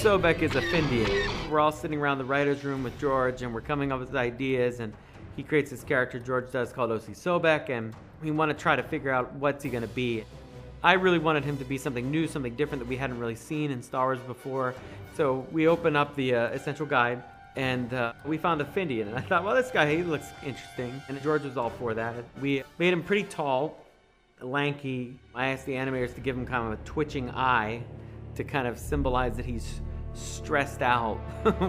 Sobeck is a Findian. We're all sitting around the writer's room with George, and we're coming up with ideas, and he creates this character, George does, called Osi Sobeck, and we want to try to figure out what's he going to be. I really wanted him to be something new, something different that we hadn't really seen in Star Wars before. So we open up the Essential Guide, and we found a Findian, and I thought, well, this guy, he looks interesting, and George was all for that. We made him pretty tall, lanky. I asked the animators to give him kind of a twitching eye to kind of symbolize that he's stressed out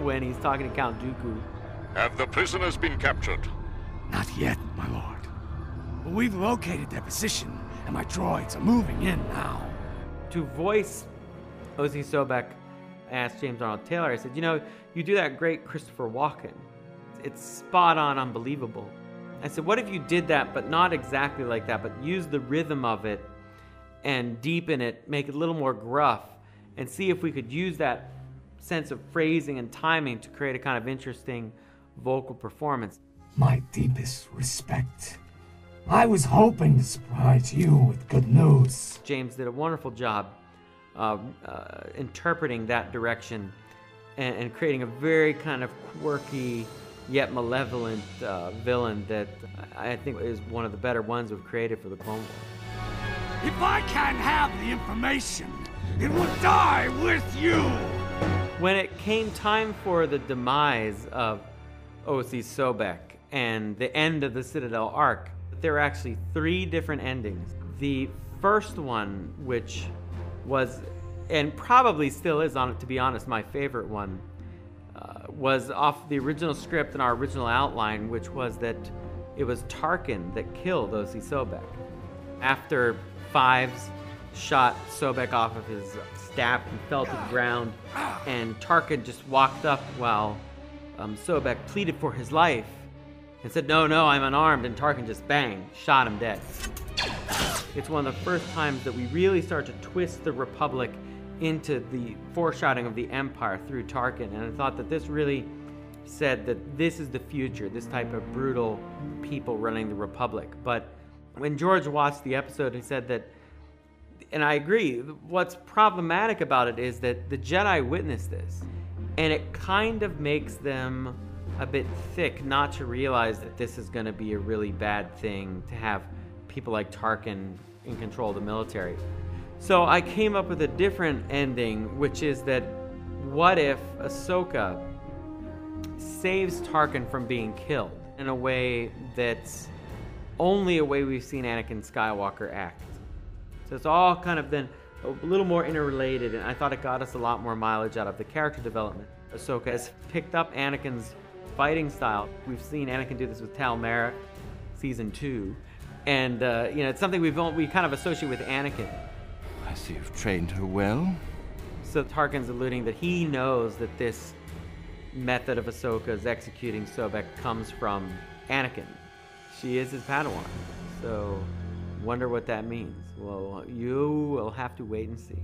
when he's talking to Count Dooku. Have the prisoners been captured? Not yet, my lord. But we've located their position, and my droids are moving in now. To voice Osi Sobeck, I asked James Arnold Taylor, I said, you know, you do that great Christopher Walken. It's spot on, unbelievable. I said, what if you did that, but not exactly like that, but use the rhythm of it and deepen it, make it a little more gruff, and see if we could use that sense of phrasing and timing to create a kind of interesting vocal performance. My deepest respect. I was hoping to surprise you with good news. James did a wonderful job interpreting that direction and creating a very kind of quirky yet malevolent villain that I think is one of the better ones we've created for the Clone Wars. If I can't have the information, it will die with you! When it came time for the demise of Osi Sobeck and the end of the Citadel arc, there were actually 3 different endings. The first one, which was, and probably still is, to be honest, my favorite one, was off the original script and our original outline, which was that it was Tarkin that killed Osi Sobeck. After Fives shot Sobeck off of his staff, he fell to the ground, and Tarkin just walked up while Sobeck pleaded for his life and said, no, I'm unarmed, and Tarkin just bang, shot him dead. It's one of the first times that we really start to twist the Republic into the foreshadowing of the Empire through Tarkin, and I thought that this really said that this is the future, this type of brutal people running the Republic. But when George watched the episode, he said that, and I agree, what's problematic about it is that the Jedi witnessed this, and it kind of makes them a bit thick not to realize that this is going to be a really bad thing to have people like Tarkin in control of the military. So I came up with a different ending, which is that what if Ahsoka saves Tarkin from being killed in a way that's only a way we've seen Anakin Skywalker act. So it's all kind of then a little more interrelated, and I thought it got us a lot more mileage out of the character development. Ahsoka has picked up Anakin's fighting style. We've seen Anakin do this with Tal Merrick, season 2, and it's something we kind of associate with Anakin. I see you've trained her well. So Tarkin's alluding that he knows that this method of Ahsoka's executing Sobeck comes from Anakin. She is his Padawan. So wonder what that means. Well, you will have to wait and see.